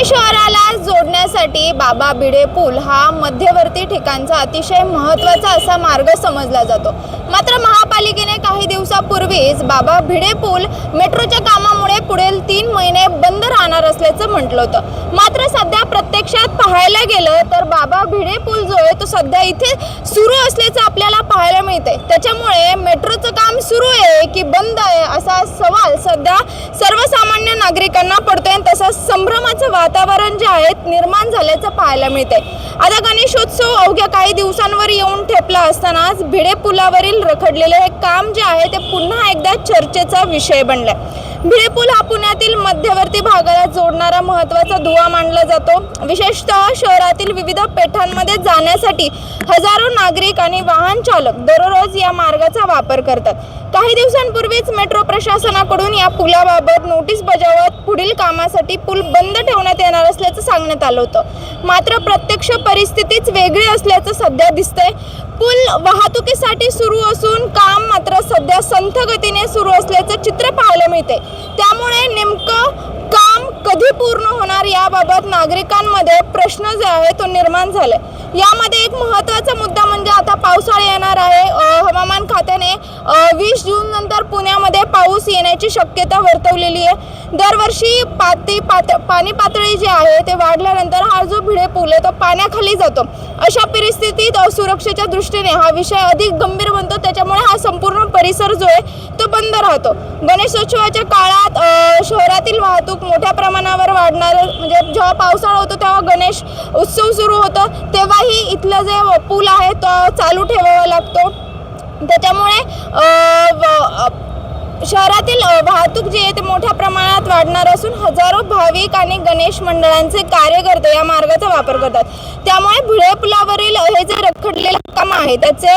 पुणे शहराला जोडण्यासाठी बाबा भिडे पूल हा मध्यवर्ती ठिकाणचा अतिशय महत्त्वाचा असा मार्ग समजला जातो। मात्र महापालिकेने काही दिवसापूर्वीच बाबा भिडे पूल मेट्रोच्या कामामुळे पुढील 3 महिने बंद राहणार असल्याचं म्हटलं होतं। मात्र सध्या प्रत्यक्षात पाहायला गेलं तर बाबा भिडे पूल जो आहे तो सध्या इथे सुरू असल्याचं आपल्याला पाहायला मिळते। त्याच्यामुळे मेट्रोचं काम सुरू आहे की बंद आहे असा सवाल सध्या सर्वसामान्य नागरिकांना पडतोय। तसंच संभ्रमाचं वातावरण जे आहे निर्माण झाल्याचं पाहायला मिळते। आता गणेशोत्सव अवघ्या काही दिवसांवर येऊन ठेपला असतानाच भिडे पुलावरील रखडलेले हे काम जे आहे ते पुन्हा एकदा चर्चेचा विषय बनलाय। भिडे पूल हा पुण्यातील मध्यवर्ती भागाला जोडणारा महत्त्वाचा दुवा मानला जातो। विशेषतः शहरातील विविध पेठांमध्ये जाण्यासाठी हजारो नागरिक आणि वाहन चालक दररोज या मार्गाचा वापर करतात। काही दिवसांपूर्वीच मेट्रो प्रशासनाकडून या पुलाबाबत नोटीस बजावत पुढील कामासाठी पूल बंद ठेवण्यात येणार असल्याचं सांगण्यात आलं होतं। मात्र प्रत्यक्ष परिस्थितीच वेगळी असल्याचं सध्या दिसतंय। पूल वाहतुकीसाठी सुरू असून काम मात्र सध्या संथ गतीने सुरू असल्याचं चित्र पाहायला मिळते। त्यामुळे नेमकं काम कधी पूर्ण होणार याबाबत नागरिकांमध्ये प्रश्न जे आहे तो निर्माण झालाय। यामध्ये एक महत्त्वाचा मुद्दा म्हणजे आता पावसाळा येणार आहे। हवामान खात्याने 20 जून नंतर पुण्यामध्ये पाऊस येण्याची शक्यता वर्तवलेली आहे। दरवर्षी पाणी पातळी जी आहे ते वाढल्यानंतर हा जो भिडे पूल आहे तो पाण्याखाली जातो। अशा परिस्थितीत सुरक्षेच्या दृष्टीने हा विषय अधिक गंभीर बनतो। त्याच्यामुळे हा संपूर्ण परिसर जो आहे तो बंद राहतो। गणेशोत्सवाच्या काळात शहरातील वाहतूक मोठ्या प्रमाणावर वाढणार, म्हणजे जेव्हा पावसाळा होतो तेव्हा गणेश उत्सव सुरू होतो तेव्हाही इथलं जे पूल आहे तो चालू ठेवावा लागतो। त्याच्यामुळे शहरातील वाहतूक जी आहे ते मोठ्या प्रमाणात वाढणार असून हजारो भाविक आणि गणेश मंडळांचे कार्यकर्ते या मार्गाचा वापर करतात। त्यामुळे भिडे पुलावरील हे जे रखडलेले काम आहे त्याचे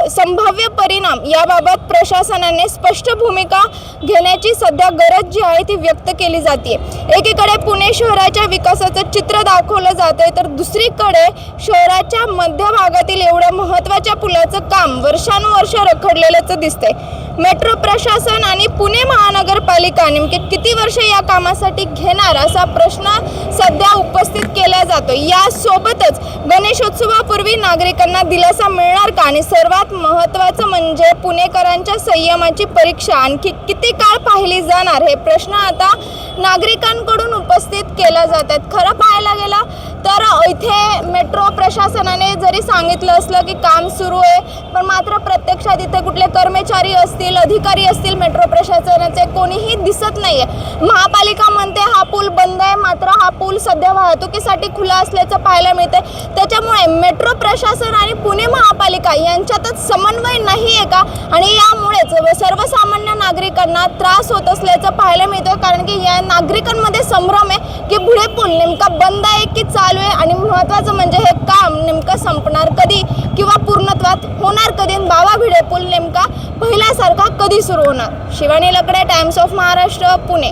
संभाव्य परिणाम याबाबत प्रशासनाने स्पष्ट भूमिका घेण्याची सध्या गरज जी आहे ती व्यक्त केली जाते। एकीकडे पुणे शहराच्या विकासाचं चित्र दाखवलं जाते तर दुसरीकडे शहराच्या मध्यभागातील एवढ्या महत्त्वाच्या पुलाचं काम वर्षानुवर्ष रखडलेलंच दिसतंय। मेट्रो प्रशासन आणि पुणे महानगरपालिका नेमके किती वर्ष या कामासाठी घेणार असा प्रश्न सध्या उपस्थित केला जातो। यासोबतच गणेशोत्सवापूर्वी नागरिकांना दिलासा मिळणार का आणि सर्वात महत्त्वाचं म्हणजे पुणेकरांच्या संयमाची परीक्षा आणखी किती काळ पाहिली जाणार हे प्रश्न आता नागरिकांकडून उपस्थित केला जातात। खरं पाहायला गेलं तर इथे मेट्रो प्रशासनाने जरी सांगितलं असलं की काम सुरू आहे पण मात्र प्रत्यक्षात इथे कुठले कर्मचारी असतील अधिकारी असतील मेट्रो प्रशासनाचे कोणीही दिसत नाहीये। महापालिका म्हणते हा पूल बंद आहे मात्र हा पूल सध्या वाहतुकीसाठी खुला असल्याचं पाहायला मिळते। त्याच्यामुळे मेट्रो प्रशासन आणि पुणे महापालिका यांच्यातच समन्वय नाही आहे का आणि यामुळेच सर्वसामान्य नागरिकांना त्रास होत असल्याचं पाहायला मिळतं। कारण की या नागरिकांमध्ये संभ्रम आहे की भिडे पूल नेमका बंद आहे की चालू आहे आणि महत्त्वाचं म्हणजे हे काम नेमकं संपणार कधी किंवा पूर्णत्वात होणार कधी, बाबा भिडे पूल नेमका पहिल्यासारखा कधी सुरू होणार। शिवानी लकडे, टाइम्स ऑफ महाराष्ट्र, पुणे।